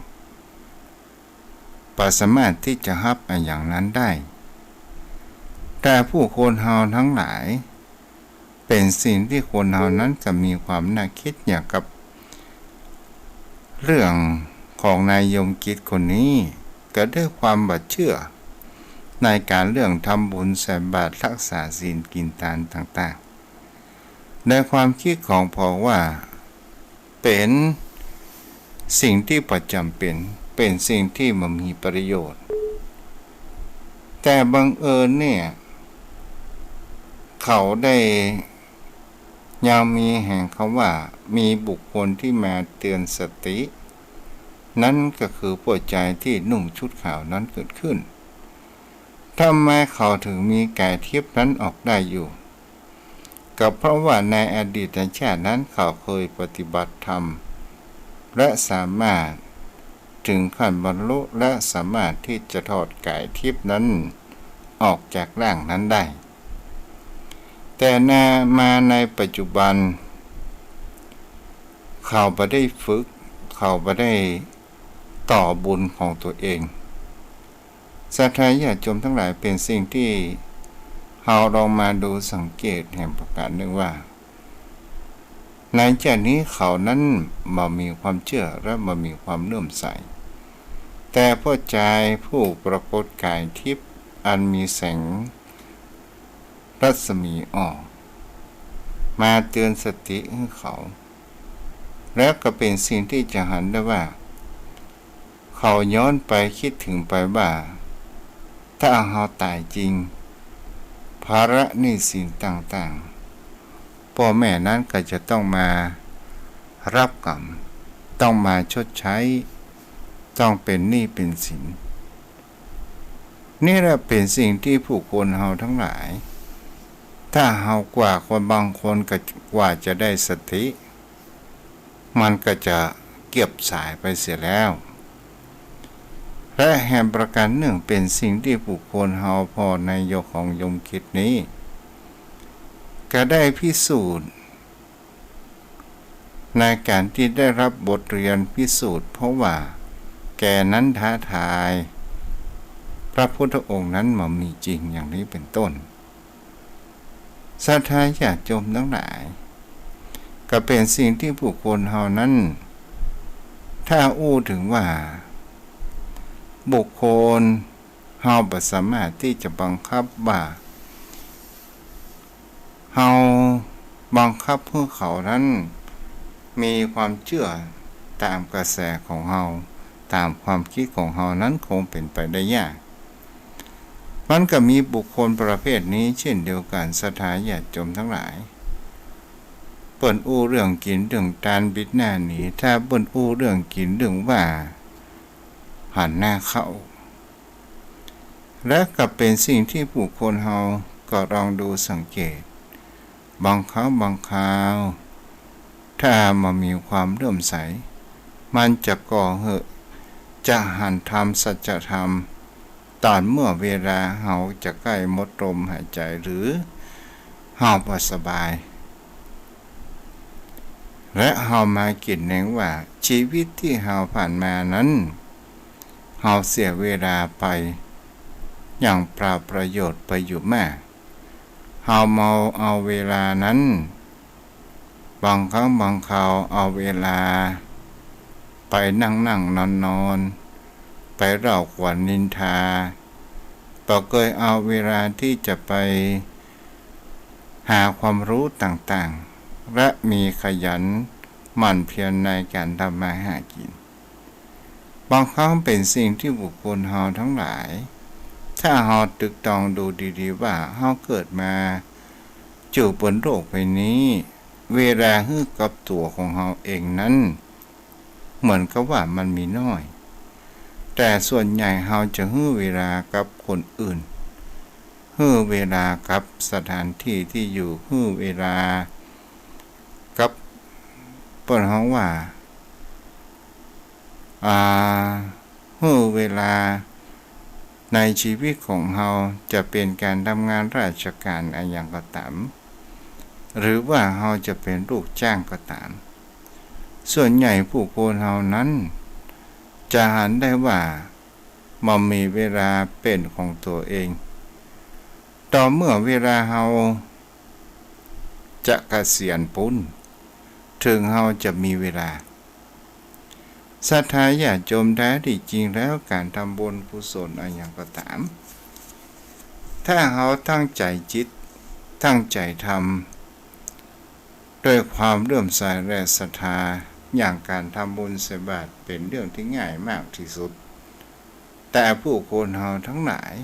สามารถที่จะรับอย่างนั้นได้แต่ผู้คนเฮาทั้งหลายเป็นสิ่งที่คนเฮานั้นจะมีความน่าคิดอย่างกับเรื่องของนายยมกิจคนนี้ก็ด้วยความบัดเชื่อในการเรื่องทำบุญใส่บาตรรักษาศีลกินทานต่างๆในความคิดของพอว่าเป็นสิ่งที่ประจำเป็นสิ่งที่มันมีประโยชน์แต่บังเอิญเนี่ยเขาได้ยังมีแห่งคำว่ามีบุคคลที่มาเตือนสตินั่นก็คือพวกใจที่นุ่งชุดขาวนั้นเกิดขึ้นทำไมเขาถึงมีกายทิพย์นั้นออกได้อยู่ก็เพราะว่าในอดีตชาตินั้นเขาเคยปฏิบัติธรรมและสามารถถึงขั้นบรรลุและสามารถที่จะถอดกายทิพย์นั้นออกจากร่างนั้นได้แต่มาในปัจจุบันเขาไม่ได้ฝึกเขาไม่ได้ต่อบุญของตัวเองศรัทธาญาติโยมทั้งหลายเป็นสิ่งที่เราลองมาดูสังเกตแห่งประการหนึ่งว่าในจากนี้เขานั้นมามีความเชื่อและมามีความเลื่อมใสแต่พ่อใจผู้ปรากฏกายทิพย์อันมีแสงรัศมีออกมาเตือนสติให้เขาแล้วก็เป็นสิ่งที่จะหันได้ว่าเขาย้อนไปคิดถึงไปว่าถ้าเราตายจริงภาระหนี้สินต่างๆพ่อแม่นั้นก็จะต้องมารับกรรมต้องมาชดใช้ต้องเป็นหนี้เป็นสินนี่แหละเป็นสิ่งที่ผู้คนเราทั้งหลายถ้าเฮากว่าคนบางคนก็กว่าจะได้สติมันก็จะเก็บสายไปเสียแล้วและแห่งประการหนึ่งเป็นสิ่งที่ผู้คนเฮาพอในยกของยมคิดนี้ก็ได้พิสูจน์ในการที่ได้รับบทเรียนพิสูจน์เพราะว่าแกนั้นท้าทายพระพุทธองค์นั้นมามีจริงอย่างนี้เป็นต้นศรัทธาญาติโยมทั้งหลายก็เป็นสิ่งที่ผู้คนเฮานั้นถ้าอู้ถึงว่าบุคคลเฮาบ่สามารถที่จะบังคับว่าเฮาบังคับให้เขานั้นมีความเชื่อตามกระแสของเฮาตามความคิดของเฮานั้นคงเป็นไปได้ยาก มันก็มีบุคคลประเภทนี้เช่นเดียวกันศรัทธาญาติโยมทั้งหลายเปิ้นอู้เรื่องกินเรื่องการบิดหน้าหนีถ้าเปิ้นอู้เรื่องกินเรื่องว่าหันหน้าเข้าและก็เป็นสิ่งที่ผู้คนเฮาก็ลองดูสังเกตบางครั้งบางคราวถ้ามันมีความเลื่อมใสมันจะก่อเหตุจะหันทำสัจธรรมตอนเมื่อเวลาเฮาจะใกล้หมดลมหายใจหรือเฮาบ่สบายและเฮามาคิดเองว่าชีวิตที่เฮาผ่านมานั้นเฮาเสียเวลาไปอย่างเปล่าประโยชน์ไปอยู่มากเฮาเมาเอาเวลานั้นบางครั้งบางคราวเอาเวลาไปนั่งนอนไปเล่าขวัญนินทาต่อเคยเอาเวลาที่จะไปหาความรู้ต่างๆและมีขยันหมั่นเพียรในการทำมาหากินบางครั้งเป็นสิ่งที่บุคคลเฮาทั้งหลายถ้าเฮาตึกตองดูดีๆว่าเฮาเกิดมาอยู่บนโลกใบนี้เวลาให้กับตัวของเฮาเองนั้นเหมือนกับว่ามันมีน้อยแต่ส่วนใหญ่เฮาจะให้เวลากับคนอื่นให้เวลากับสถานที่ที่อยู่ให้เวลากับเปิ้นเฮาว่าให้เวลาในชีวิตของเฮาจะเป็นการทำงานราชการอะไรอย่างก็ตามหรือว่าเฮาจะเป็นลูกจ้างก็ตามส่วนใหญ่ผู้คนเฮานั้นจะหันได้ว่ามันมีเวลาเป็นของตัวเองต่อเมื่อเวลาเฮาจะเกษียณปุ้นถึงเฮาจะมีเวลาศรัทธาญาติโยมแท้ที่จริงแล้วการทำบุญกุศลอะไรอย่างก็ตามถ้าเฮาตั้งใจจิตตั้งใจทำด้วยความเลื่อมใสและศรัทธาอย่างการทำบุญใส่บาตรเป็นเรื่องที่ง่ายมากที่สุดแต่ผู้คนเฮาทั้งหลาย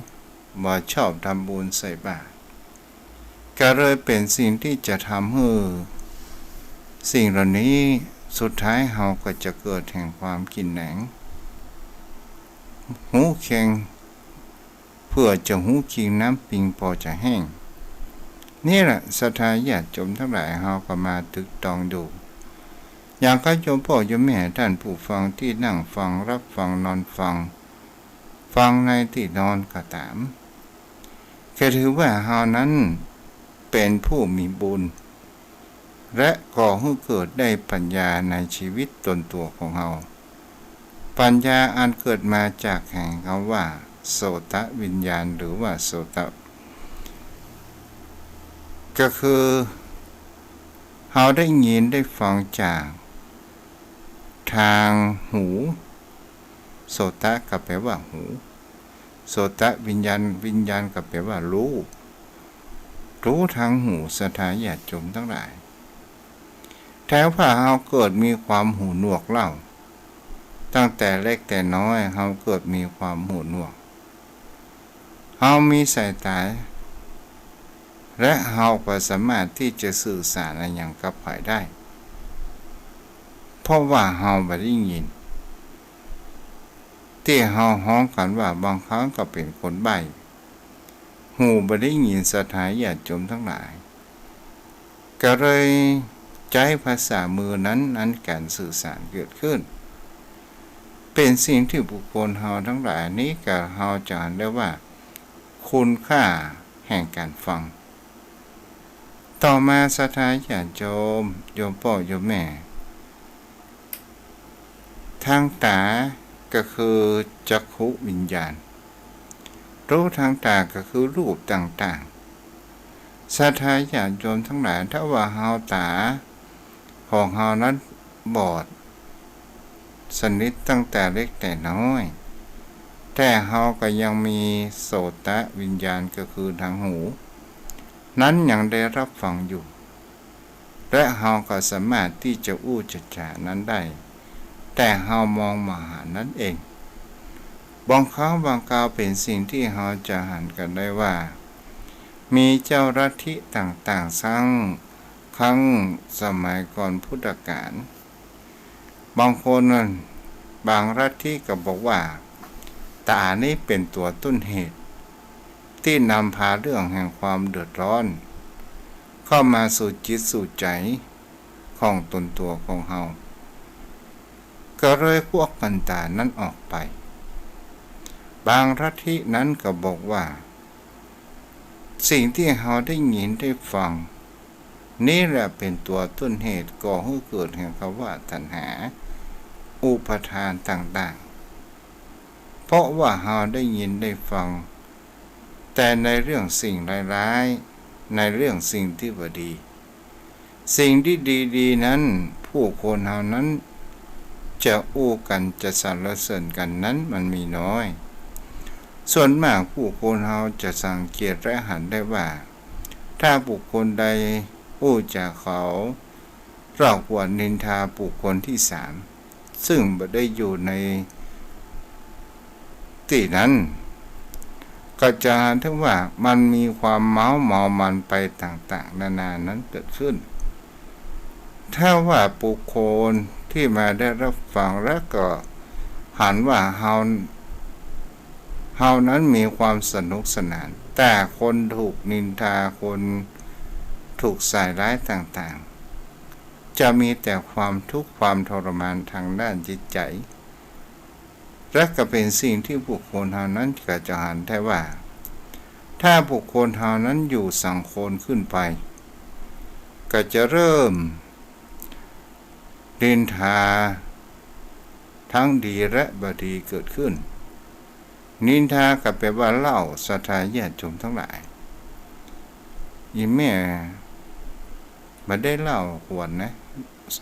บ่ชอบทำบุญใส่บาตรก็เลยเป็นสิ่งที่จะทำให้สิ่งเหล่านี้สุดท้ายเฮาก็จะเกิดแห่งความกินแหนงหูแข็งเพื่อจะหูกินน้ำปิงพอจะแห้งนี่แหละศรัทธาญาติโยมทั้งหลายเฮาก็มาตึกตองดูอย่างก็โยมพ่อโยมแม่ท่านผู้ฟังที่นั่งฟังรับฟังนอนฟังในที่นอนก็ตามก็ถือว่าเฮานั้นเป็นผู้มีบุญและก่อให้เกิดได้ปัญญาในชีวิตตนตัวของเฮาปัญญาอันเกิดมาจากแห่งคำว่าโสตวิญญาณหรือว่าโสตก็คือเฮาได้ยินได้ฟังจากทางหูโสตก็แปลว่าหูโสตวิญญาณก็แปลว่ารู้ทางหูศรัทธาญาติโยมทั้งหลายแท้ว่าเฮาเกิดมีความหูหนวกเล่าตั้งแต่เล็กแต่น้อยเฮาเกิดมีความหูหนวกเฮามีสายตาและเฮาก็สามารถที่จะสื่อสารอะไรอย่างกับใครได้เพราะว่าเฮาบ่ได้ยินที่เฮาฮ้องกันว่าบางครั้งก็เป็นคนใบ้หูบ่ได้ยินศรัทธาญาติโยมทั้งหลายก็เลยใช้ภาษามือนั้นการสื่อสารเกิดขึ้นเป็นสิ่งที่บุคคลเฮาทั้งหลายนี้ก็เฮาจะเห็นได้ว่าคุณค่าแห่งการฟังต่อมาศรัทธาญาติโยมพ่อโยมแม่ทางตาก็คือจักขุวิญญาณรู้ทางตาก็คือรูปต่างๆศรัทธาญาติโยมทั้งหลายถ้าว่าเฮาตาของเฮานั้นบอดสนิทตั้งแต่เล็กแต่น้อยแต่เฮาก็ยังมีโสตวิญญาณก็คือทางหูนั้นยังได้รับฟังอยู่และเฮาก็สามารถที่จะอู้จะจานั้นได้แต่เฮามองมาหานั้นเอง บางครั้งบางคราวเป็นสิ่งที่เราจะหันกันได้ว่ามีเจ้าลัทธิต่างๆสร้างครั้งสมัยก่อนพุทธกาลบางคนนั้นบางลัทธิก็บอกว่าตานี้เป็นตัวต้นเหตุที่นำพาเรื่องแห่งความเดือดร้อนเข้ามาสู่จิตสู่ใจของตนตัวของเฮาก็เลยพวกกันตานั้นออกไปบางลัทธินั้นก็บอกว่าสิ่งที่เฮาได้ยินได้ฟังนี่แหละเป็นตัวต้นเหตุก่อให้เกิดแห่งคำว่าตัณหาอุปทานต่างๆเพราะว่าเฮาได้ยินได้ฟังแต่ในเรื่องสิ่งร้ายๆในเรื่องสิ่งที่บ่ดีสิ่งที่ดีๆนั้นผู้คนเฮานั้นจะอู้กันจะสรรเสริญกันนั้นมันมีน้อยส่วนมากผู้คนเฮาจะสังเกตและหันได้ว่าถ้าบุคคลใดอู้จากเขาเราควรนินทาบุคคลที่สามซึ่งบ่ได้อยู่ในที่นั้นก็จะเห็นถึงว่ามันมีความเมามันไปต่างๆนานานั้นเกิดขึ้นถ้าว่าบุคคลที่มาได้รับฟังแล้วก็หันว่าเฮานั้นมีความสนุกสนานแต่คนถูกนินทาคนถูกใส่ร้ายต่างๆจะมีแต่ความทุกข์ความทรมานทางด้านจิตใจและก็เป็นสิ่งที่บุคคลเฮานั้นก็จะหันได้ว่าถ้าบุคคลเฮานั้นอยู่สังคมขึ้นไปก็จะเริ่มนินทาทั้งดีและบดีเกิดขึ้นนินทาก็แปลว่าเล่าศรัทธาญาติโยมทั้งหลายอีแม่บ่ได้เล่าควรนะ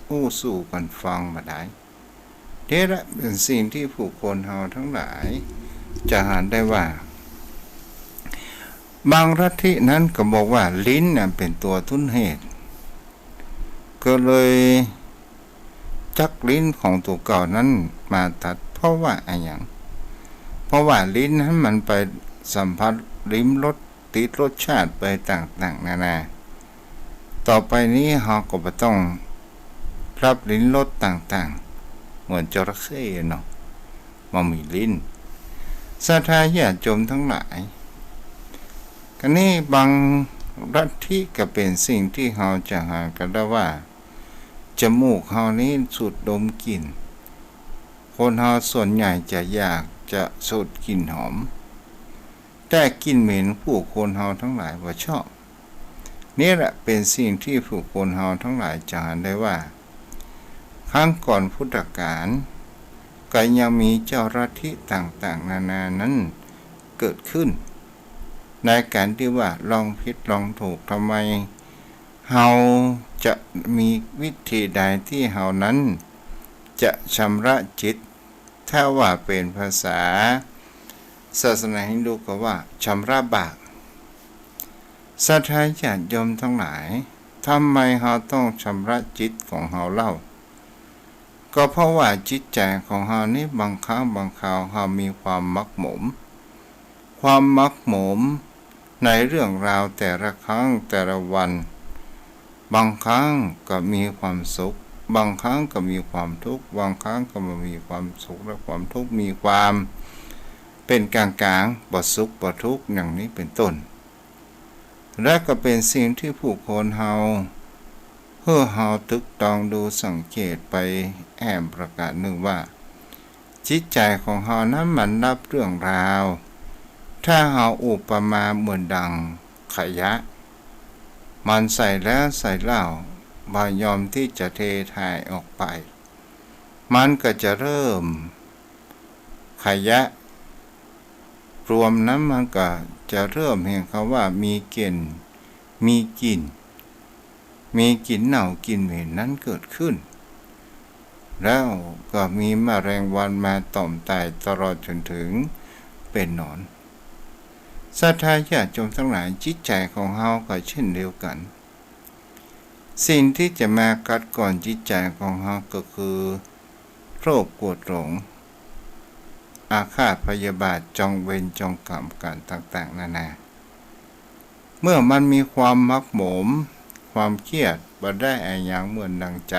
อู้สู่กันฟังบ่ได้นี่แหละเป็นสิ่งที่ผู้คนเฮาทั้งหลายจะหันได้ว่าบางลัทธินั้นก็บอกว่าลิ้นน่ะเป็นตัวต้นเหตุก็เลยจักลิ้นของตัวเก่านั้นมาตัดเพราะว่าอะไรอย่างเพราะว่าลิ้นนั้นมันไปสัมผัสลิ้มรสติดรสชาติไปต่างๆนานาต่อไปนี้เราก็บ่ต้องรับลิ้นรสต่างๆเหมือนจระเข้เนาะมันมีลิ้นศรัทธาญาติโยมทั้งหลายก็นี่บางลัทธิก็เป็นสิ่งที่เราจะหากันได้ว่าจมูกเฮานี้สูดดมกลิ่นคนเฮาส่วนใหญ่จะอยากจะสูดกลิ่นหอมแต่กลิ่นเหม็นผู้คนเฮาทั้งหลายบ่ชอบนี่แหละเป็นสิ่งที่ผู้คนเฮาทั้งหลายจะเห็นได้ว่าครั้งก่อนพุทธกาลก็ยังมีเจ้าลัทธิต่างๆนานานั้นเกิดขึ้นในการที่ว่าลองผิดลองถูกทำไมเฮาจะมีวิธีใดที่เฮานั้นจะชำระจิตถ้าว่าเป็นภาษาศาสนาฮินดูก็ว่าชำระบาปศรัทธาญาติโยมทั้งหลายทำไมเฮาต้องชำระจิตของเฮาเล่าก็เพราะว่าจิตใจของเฮานี้บางครั้งบางคราวเฮามีความมักหมมในเรื่องราวแต่ละครั้งแต่ละวันบางครั้งก็มีความสุขบางครั้งก็มีความทุกข์บางครั้งก็มีความสุขและความทุกข์มีความเป็นกลางๆบ่สุขบ่ทุกข์อย่างนี้เป็นต้นและก็เป็นสิ่งที่ผู้คนเฮาตึกตองดูสังเกตไปแอมประกาศหนึ่งว่าจิตใจของเฮานั้นมันรับเรื่องราวถ้าเฮาอุปมาเหมือนดังขยะมันใส่แล้วใส่เล่าบ่ยอมที่จะเทถ่ายออกไปมันก็จะเริ่มขยะรวมนั้นมันก็จะเริ่มเห็นเขาว่ามีกลิ่นเน่ากลิ่นเหม็นนั้นเกิดขึ้นแล้วก็มีแมลงวันมาต่อมตายตลอดจนถึงเป็นหนอนศรัทธาญาติโยมทั้งหลายจิตใจของเฮาก็เช่นเดียวกันสิ่งที่จะมากัดก่อนจิตใจของเฮาก็คือโรคโกรธหลง อาฆาตพยาบาทจองเวรจองกรรมกันต่างๆนานาเมื่อมันมีความมักหมมความเครียดบ่ได้อาอย่างเหมือนดังใจ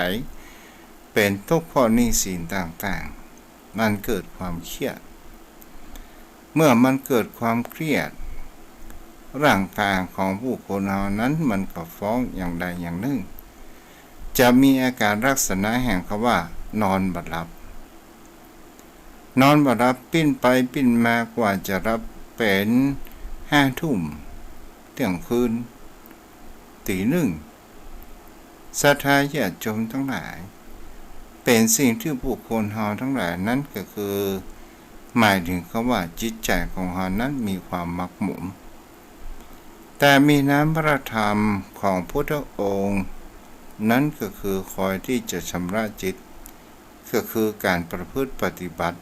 เป็นทุกข์เพราะหนี้สินต่างๆมันเกิดความเครียดเมื่อมันเกิดความเครียดร่างกายของผู้คนเหล่านั้นมันก็ฟ้องอย่างใดอย่างหนึ่งจะมีอาการลักษณะแห่งคำว่านอนบ่หลับนอนบ่หลับปิ้นไปปิ้นมากว่าจะรับเป็น5 ทุ่มเที่ยงคืนตี 1ศรัทธาญาติโยมทั้งหลายเป็นสิ่งที่ผู้คนเฮาทั้งหลายนั้นก็คือหมายถึงคำว่าจิตใจของเฮานั้นมีความมักหมมแต่มีน้ำพระธรรมของพุทธองค์นั้นก็คือคอยที่จะชำระจิตก็คือการประพฤติปฏิบัติ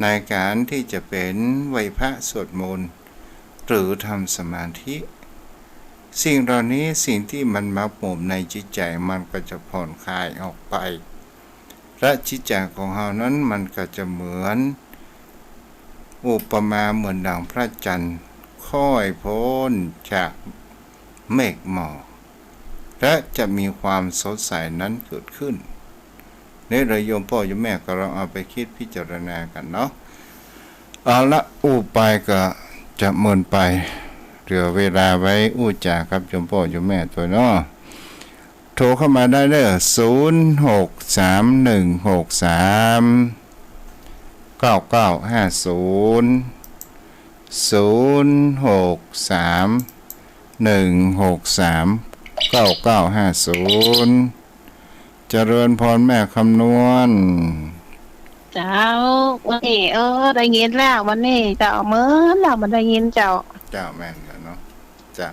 ในการที่จะเป็นไหว้พระสวดมนต์หรือทำสมาธิสิ่งเหล่านี้สิ่งที่มันมักหมมในจิตใจมันก็จะผ่อนคลายออกไปและจิตใจของเรานั้นมันก็จะเหมือนอุปมาเหมือนดังพระจันทร์ค่อยพ้นจากเมฆหมอกและจะมีความสดใสนั้นเกิดขึ้นนี่เลยโยมพ่อโยมแม่ก็เราเอาไปคิดพิจารณากันเนาะเอาละอู้ไปก็จะเมินไปเหลือเวลาไว้อู้จากับโยมพ่อโยมแม่ตัวเนาะโทรเข้ามาได้เลย0631639950เจริญพรแม่คำนวณเจ้าวันนี้ได้ยินแล้ววันนี้เจ้าเมื่อแล้วมันได้ยินเจ้าแม่นแล้วเนาะจะ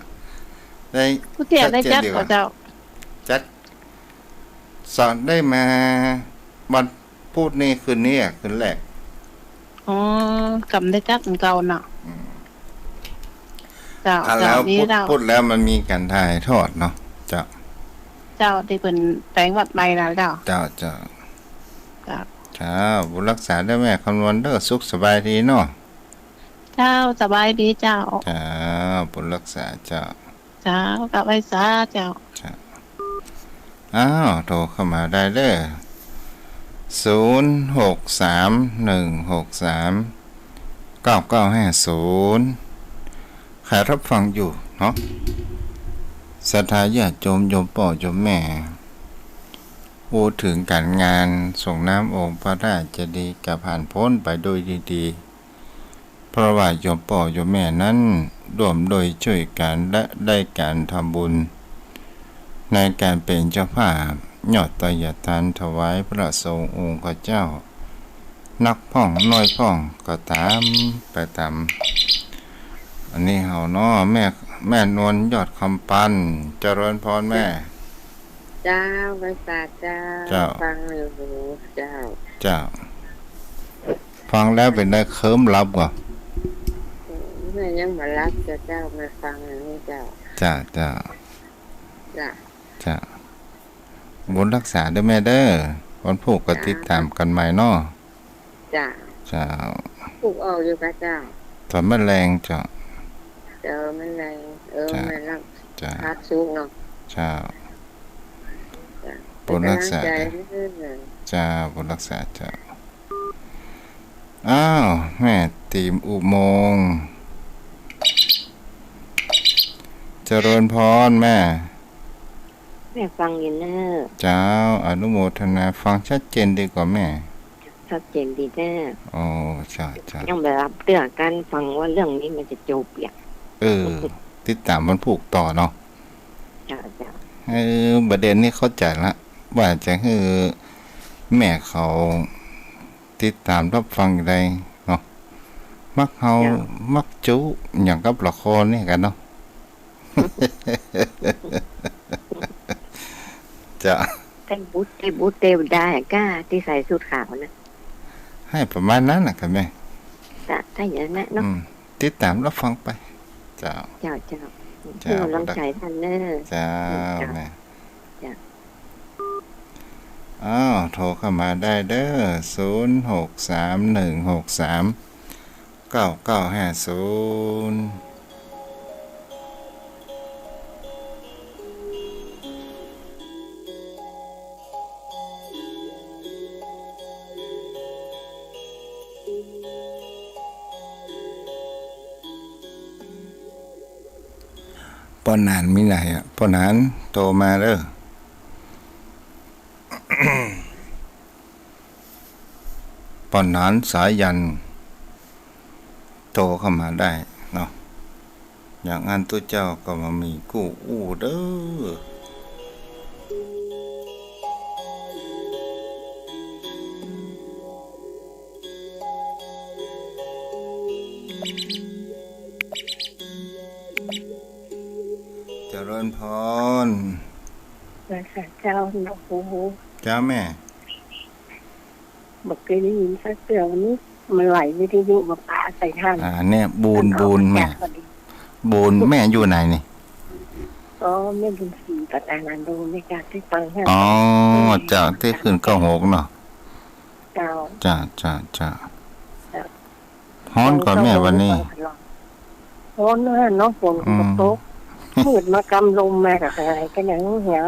ได้ผู้เที่ยวได้จัดกับเจ้าจัดสอนได้มาวันพูดนี่คืนนี้คืนแรกกำได้จัดของเก่าเนาะเจ้าแล้วพูดแล้วมันมีการถ่ายทอดเนาะเจ้าที่เป็นแปลงวัดใหม่แล้วเจ้าบุญรักษาได้แม่คำนวณเด้อสุขสบายดีเนาะเจ้าสบายดีเจ้าบุญรักษาเจ้ากับไว้ซาเจ้าโทรเข้ามาได้เลย0631639950ใครรับฟังอยู่เนาะศรัทธาญาติโยมโยมพ่อโยมแม่พูดถึงการงานส่งน้ำองค์พระราชดีกับผ่านพ้นไปโดยดีๆเพราะว่าโยมพ่อโยมแม่นั้นร่วมโดยช่วยกันและได้การทำบุญในการเป็นเจ้าภาพยอดตยทานถวายพระสงฆ์องค์เจ้านักพ่องน้อยพ่องก็ตามไปตามอันนี้เฮาเนาะแม่นวลยอดคำปันเจริญพรแม่เจ้าพระศาสดาฟังอยู่เจ้าฟังแล้วเป็นได้เคิ้มรับก่อแม่ยังมารับเจ้ามาฟังอย่างนี้เจ้าบุญรักษาด้วยแม่เด้อวันผูกก็ติดตามกันใหม่เนาะจ้าผูกออกอยู่กับเจ้าถอนแม่แรงจ้ะมันแรงมันรับพักสูงเนาะบุญรักษาบุญรักษาแม่ตีมอุโมงค์เจริญพรแม่ฟังอยู่เนอะอนุโมทนาฟังชัดเจนดีกว่าแม่ชัดเจนดีแน่ยังแบบเตือนกันฟังว่าเรื่องนี้มันจะจบอย่างติดตามมันผูกต่อเนาะประเด็นนี้เข้าใจละว่าจะคือแม่เขาติดตามรับฟังอะไรเนาะมักเฮามักจุอย่างกับละครนี่กันเนาะแต่บูเตได้ก้าที่ใส่สูทขาวนะให้ประมาณนั้นนะครับแม่ถ้าอย่างนั้นเนาะติดตามรับฟังไปเจ้าลองใจท่านเนอะแม่ อ้าวโทรเข้ามาได้เด้อ0631639950ปอนานมีไหนอ่ะปอนานโทรมาเด้อ ปอนนั้นสายยันโตเข้ามาได้เนาะอย่างนั้นตัวเจ้าก็มามีกู้อู้เด้อเจริญพรเจ้าหลวงปู่จ้าแม่บอกเคยได้ยินสักเตือนวันนี้มันไหลวิทยุมาปาใส่ท่านเนี่ยบูนแม่บูนแม่อยู่ไหนนี่อ๋อแม่บุญศรีปัตตานันดูในการที่ฟังให้อ๋อจากที่ขึ้น96เนาะจ้าฮ้อนก่อนแม่วันนี้ฮ้อนเนาะฝนตกมืดมากำลมมากับอะไรกันอย่างเหี้ย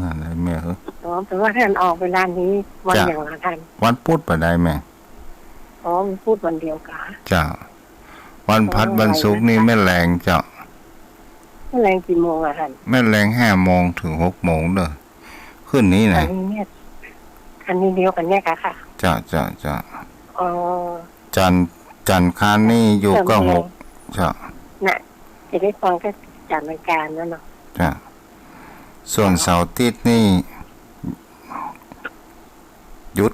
อะไรแม่เหรออ๋อแต่ว่าท่านออกเวลานี้วันอย่างละท่านวันพุธไปได้แม่อ๋อมันพูดวันเดียวกันจ้าวันพัดวันศุกร์นี่แม่แรงจ้าแม่แรงกี่โมงอะท่านแม่แรง5 โมงถึง6 โมงเด้อขึ้นนี้ไหนอันนี้เดียวกันเนี่ยค่ะจ้าอ๋อจันคานนี่อยู่ก็6จ้าน่ะจะได้ฟังก็จัดรายการนั่นเนาะจ้าส่วนเสาร์อาทิตย์นี่หยุด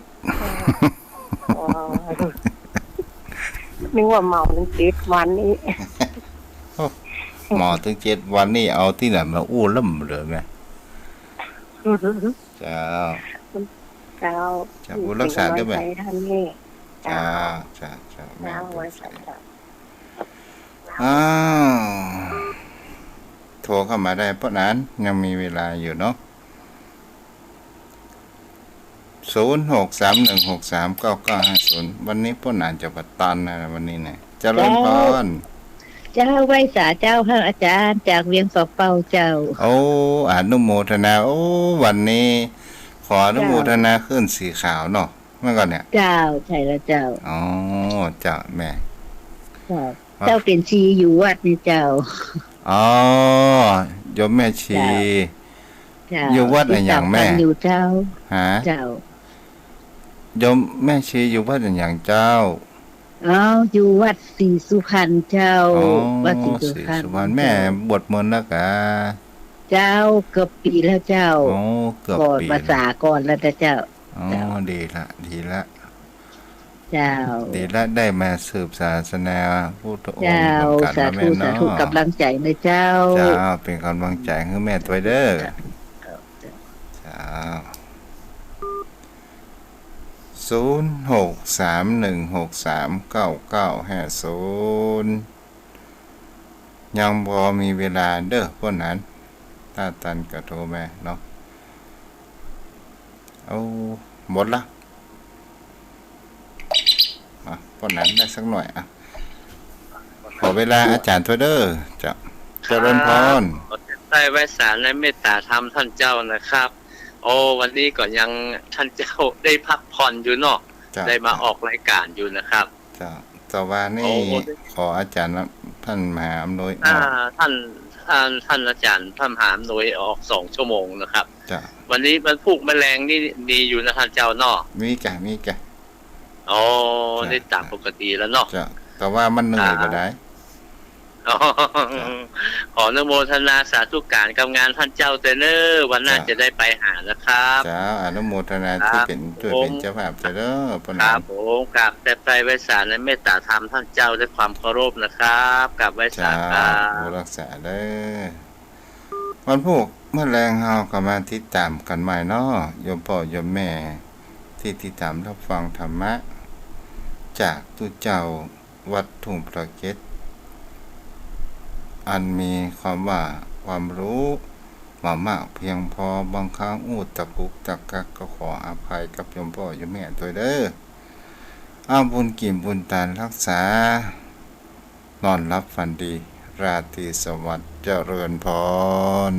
นึกว่าเมาถึง7 วันนี้หมอถึง7 วันนี่เอาที่ไหนมาอู้ล่ำเลยไงเจ้าบุญรักษาด้วยไหมจ้าแม่โทรเข้ามาได้เพราะนั้นยังมีเวลาอยู่เนาะ0631639950วันนี้พ่อหนานจะปัตตันนะวันนี้เนี่ยเจริญพรเจ้าไว้สาเจ้าพระอาจารย์จากเวียงสอบเป่าเจ้าโอ้อนุโมทนาโอ้วันนี้ขออนุโมทนาขึ้นสีขาวเนาะเมื่อก่อนเนี่ยเจ้าใช่แล้วเจ้าอ๋อเจ้าแม่เจ้าเป็นชีอยู่วัดนี่เจ้าอ๋อโยมแม่ชีอยู่วัดอะไรอย่างแม่อยู่เจ้าฮะเจ้าโยมแม่ชีอยู่วัดอะไรอย่างเจ้าอยู่วัดศรีสุพรรณเจ้าวัดศรีสุพรรณแม่บวชมนต์แล้วกะเจ้าเกือบปีแล้วเจ้าเกือบปีภาษาก่อนแล้วเจ้าดีละเจ้าดีละได้มาสืบศาสนาพุทธองค์เจ้าสาธุกำลังใจนะเจ้าเป็นกำลังใจให้แม่ตัวเด้อเจ้า0631639950ยังพอมีเวลาเด้อพวกนั้นถ้าตันก็โทรแม่เนาะเอาหมดละพวกนั้นได้สักหน่อยขอเวลาอาจารย์ตัวเด้อจะเจริญพรใต้ไว้สารและเมตตาธรรมท่านเจ้านะครับโอ้วันนี้ก่อนยังท่านเจ้าได้พักผ่อนอยู่เนาะได้มาออกรายการอยู่นะครับต่อวันนี้ขออาจารย์ท่านมหาอำนวยท่านอาจารย์ท่านมหาอำนวยออก2 ชั่วโมงนะครับวันนี้มันพูกแมลงนี่ดีอยู่นะท่านเจ้าเนาะมีแกอ๋อได้ตามปกติแล้วเนาะแต่ว่ามันเหนื่อยก็ได้ขออนุโมทนาสาธุการกับงานท่านเจ้าเตเนอร์วันหน้าจะได้ไปหานะครับจ้าอนุโมทนาที่เป็นเจ้าภาพเตเนอร์ครับผมกับแต่ไปไว้สารและเมตตาธรรมท่านเจ้าด้วยความเคารพนะครับกับไว้สารครับรักษาเด้อวันพวกเมื่อแรงเฮาก็มาติดตามกันใหม่เนาะโยมพ่อโยมแม่ที่ติดตามรับฟังธรรมะจากตุเจ้าวัดทุ่งประเกศอันมีความว่าความรู้ ว่ามากเพียงพอบางครั้งอูดตะกุกตะกักก็ขออภัยกับโยมพ่อโยมแม่ตัวเด้อเอาบุญกินบุญตานรักษานอนรับฝันดีราตรีสวัสดิ์เจริญพร